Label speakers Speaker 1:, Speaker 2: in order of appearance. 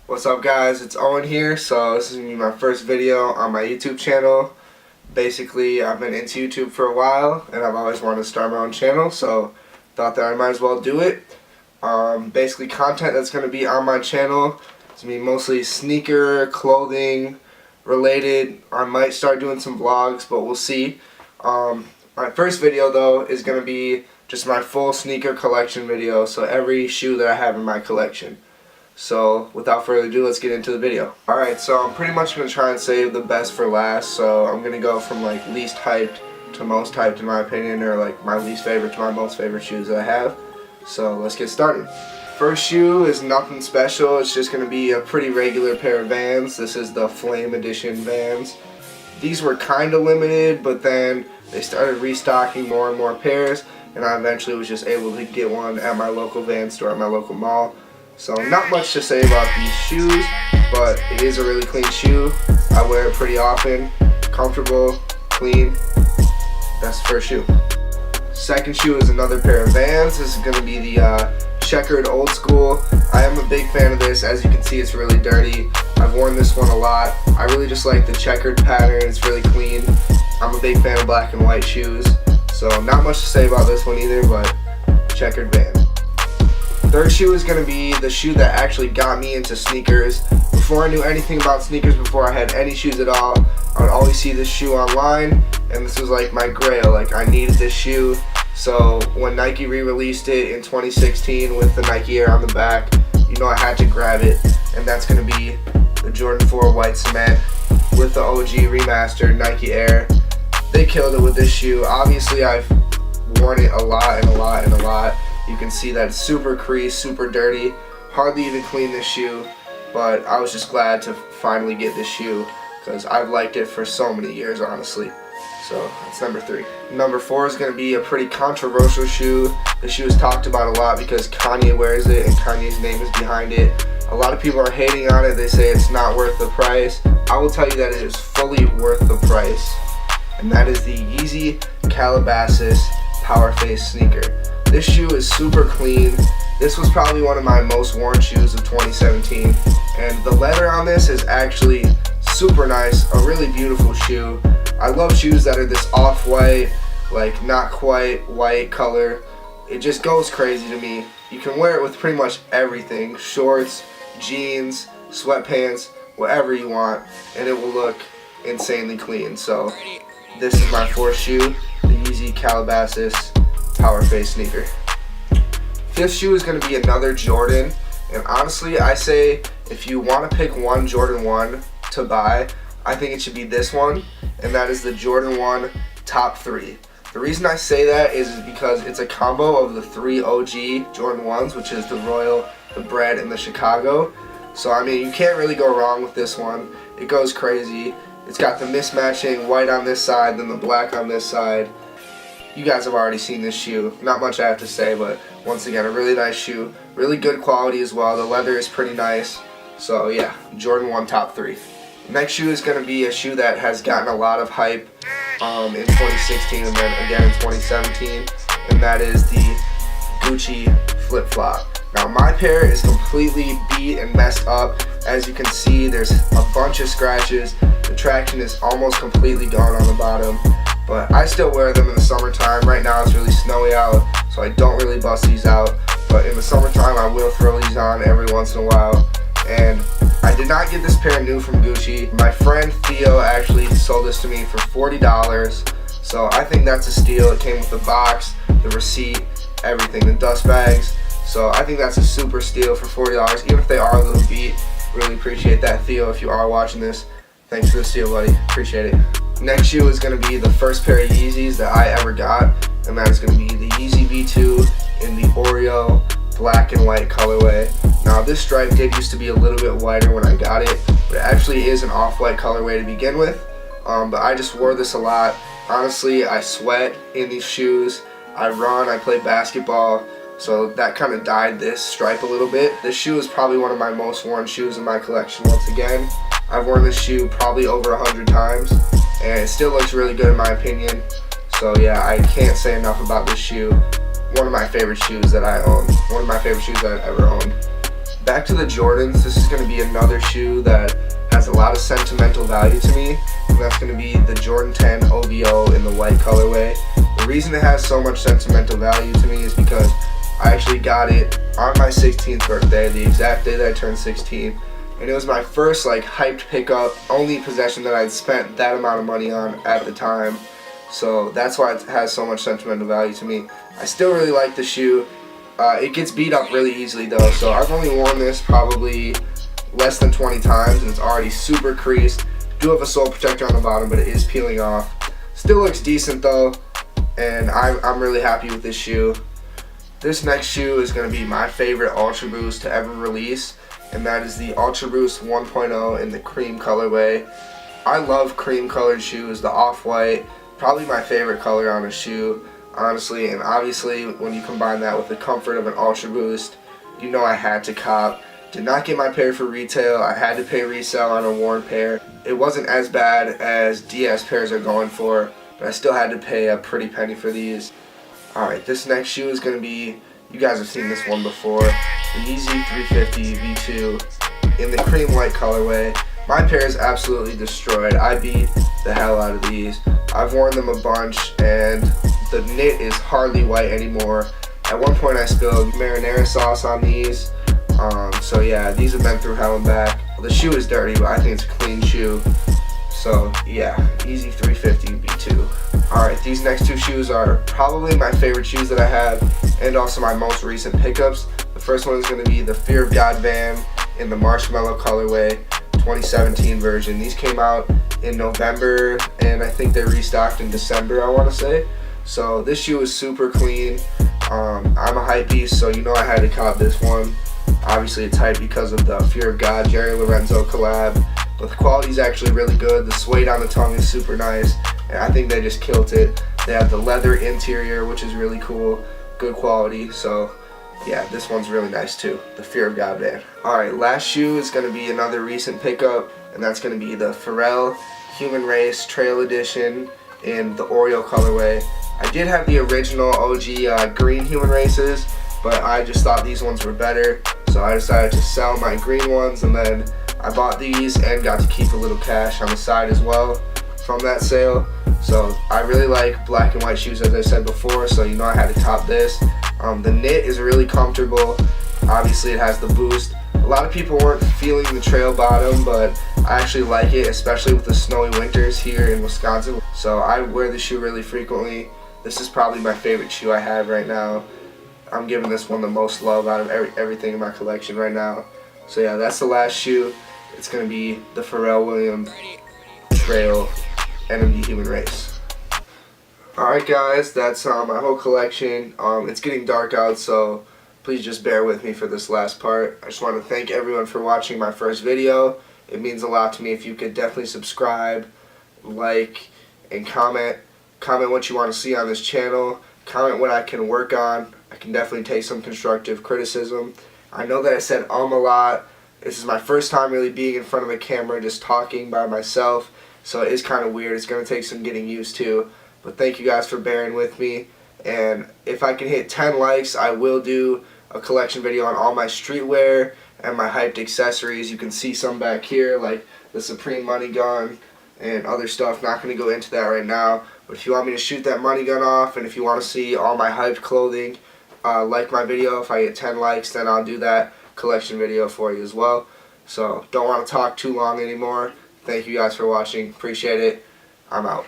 Speaker 1: What's up guys, it's Owen here. So this is going to be my first video on my YouTube channel. Basically I've been into YouTube for a while and I've always wanted to start my own channel, so thought that I might as well do it. Basically content that's going to be on my channel is going to be mostly sneaker, clothing related. I might start doing some vlogs, but we'll see. My first video though is going to be just my full sneaker collection video, so every shoe that I have in my collection. So without further ado, let's get into the video. Alright, so I'm pretty much going to try and save the best for last, so I'm going to go from like least hyped to most hyped in my opinion, or like my least favorite to my most favorite shoes that I have. So let's get started. First shoe is nothing special, it's just going to be a pretty regular pair of Vans. This is the Flame Edition Vans. These were kind of limited, but then they started restocking more and more pairs, and I eventually was just able to get one at my local Vans store at my local mall. So not much to say about these shoes, but it is a really clean shoe. I wear it pretty often. Comfortable, clean. That's the first shoe. Second shoe is another pair of Vans. This is going to be the checkered old school. I am a big fan of this. As you can see, it's really dirty. I've worn this one a lot. I really just like the checkered pattern. It's really clean. I'm a big fan of black and white shoes. So not much to say about this one either, but checkered Vans. Third shoe is going to be the shoe that actually got me into sneakers. Before I knew anything about sneakers, before I had any shoes at all, I would always see this shoe online, and this was like my grail. Like, I needed this shoe. So when Nike re-released it in 2016 with the Nike Air on the back, you know I had to grab it, and that's going to be the Jordan 4 White Cement with the OG remastered Nike Air. They killed it with this shoe. Obviously I've worn it a lot and a lot and a lot. You can see that it's super creased, super dirty, hardly even clean this shoe, but I was just glad to finally get this shoe because I've liked it for so many years, honestly. So that's number 3. Number 4 is going to be a pretty controversial shoe. The shoe is talked about a lot because Kanye wears it and Kanye's name is behind it. A lot of people are hating on it. They say it's not worth the price. I will tell you that it is fully worth the price, and that is the Yeezy Calabasas Power Face sneaker. This shoe is super clean. This was probably one of my most worn shoes of 2017, and the leather on this is actually super nice, a really beautiful shoe. I love shoes that are this off-white, like not quite white color. It just goes crazy to me. You can wear it with pretty much everything, shorts, jeans, sweatpants, whatever you want, and it will look insanely clean. So this is my 4th shoe, the Yeezy Calabasas Power Face sneaker. 5th shoe is going to be another Jordan, and honestly I say if you want to pick one Jordan 1 to buy, I think it should be this one, and that is the Jordan 1 Top 3. The reason I say that is because it's a combo of the 3 OG Jordan 1s, which is the Royal, the Bread, and the Chicago. So I mean, you can't really go wrong with this one. It goes crazy. It's got the mismatching white on this side, then the black on this side. You guys have already seen this shoe. Not much I have to say, but once again, a really nice shoe. Really good quality as well. The leather is pretty nice. So yeah, Jordan 1 Top 3. Next shoe is going to be a shoe that has gotten a lot of hype in 2016 and then again in 2017, and that is the Gucci flip-flop. Now my pair is completely beat and messed up. As you can see, there's a bunch of scratches. The traction is almost completely gone on the bottom. But I still wear them in the summertime. Right now it's really snowy out, so I don't really bust these out. But in the summertime I will throw these on every once in a while. And I did not get this pair new from Gucci. My friend Theo actually sold this to me for $40. So I think that's a steal. It came with the box, the receipt, everything, the dust bags. So I think that's a super steal for $40, even if they are a little beat. Really appreciate that, Theo, if you are watching this. Thanks for the steal, buddy. Appreciate it. Next shoe is going to be the first pair of Yeezys that I ever got, and that is going to be the Yeezy V2 in the Oreo black and white colorway. Now this stripe did used to be a little bit whiter when I got it, but it actually is an off-white colorway to begin with. But I just wore this a lot. Honestly, I sweat in these shoes. I run, I play basketball, so that kind of dyed this stripe a little bit. This shoe is probably one of my most worn shoes in my collection once again. I've worn this shoe probably over 100 times, and it still looks really good in my opinion. So yeah, I can't say enough about this shoe. One of my favorite shoes that I own. One of my favorite shoes that I've ever owned. Back to the Jordans. This is going to be another shoe that has a lot of sentimental value to me, and that's going to be the Jordan 10 OVO in the white colorway. The reason it has so much sentimental value to me is because I actually got it on my 16th birthday, the exact day that I turned 16, and it was my first like hyped pickup, only possession that I'd spent that amount of money on at the time. So that's why it has so much sentimental value to me. I still really like the shoe. It gets beat up really easily though, so I've only worn this probably less than 20 times and it's already super creased. Do have a sole protector on the bottom, but it is peeling off. Still looks decent though, and I'm really happy with this shoe. This next shoe is going to be my favorite Ultra Boost to ever release, and that is the Ultra Boost 1.0 in the cream colorway. I love cream colored shoes, the off-white, probably my favorite color on a shoe, honestly, and obviously when you combine that with the comfort of an Ultra Boost, you know I had to cop. Did not get my pair for retail, I had to pay resale on a worn pair. It wasn't as bad as DS pairs are going for, but I still had to pay a pretty penny for these. Alright, this next shoe is going to be, you guys have seen this one before, the Yeezy 350 V2 in the cream white colorway. My pair is absolutely destroyed. I beat the hell out of these. I've worn them a bunch and the knit is hardly white anymore. At one point I spilled marinara sauce on these. So yeah, these have been through hell and back. The shoe is dirty, but I think it's a clean shoe. So yeah, Yeezy 350 V2. Alright, these next two shoes are probably my favorite shoes that I have and also my most recent pickups. The first one is going to be the Fear of God Band in the marshmallow colorway, 2017 version. These came out in November and I think they restocked in December, I want to say. So this shoe is super clean. I'm a hypebeast, so you know I had to cop this one. Obviously it's hype because of the Fear of God Jerry Lorenzo collab, but the quality is actually really good. The suede on the tongue is super nice, and I think they just killed it. They have the leather interior, which is really cool, good quality. So yeah, this one's really nice too, the Fear of God Band. Alright, last shoe is going to be another recent pickup, and that's going to be the Pharrell Human Race Trail Edition in the Oreo colorway. I did have the original OG green Human Races, but I just thought these ones were better, so I decided to sell my green ones, and then I bought these and got to keep a little cash on the side as well from that sale. So I really like black and white shoes, as I said before, so you know I had to top this. The knit is really comfortable. Obviously it has the boost. A lot of people weren't feeling the trail bottom, but I actually like it, especially with the snowy winters here in Wisconsin. So I wear the shoe really frequently. This is probably my favorite shoe I have right now. I'm giving this one the most love out of everything in my collection right now. So yeah, that's the last shoe. It's going to be the Pharrell Williams Trail NMD Human Race. Alright guys, that's my whole collection. It's getting dark out, so please just bear with me for this last part. I just want to thank everyone for watching my first video. It means a lot to me if you could definitely subscribe, like, and comment. Comment what you want to see on this channel. Comment what I can work on. I can definitely take some constructive criticism. I know that I said a lot. This is my first time really being in front of a camera, just talking by myself, so it is kind of weird. It's going to take some getting used to, but thank you guys for bearing with me, and if I can hit 10 likes, I will do a collection video on all my streetwear and my hyped accessories. You can see some back here, like the Supreme Money Gun and other stuff. Not going to go into that right now, but if you want me to shoot that money gun off, and if you want to see all my hyped clothing, like my video. If I get 10 likes, then I'll do that collection video for you as well. So don't want to talk too long anymore. Thank you guys for watching. Appreciate it. I'm out.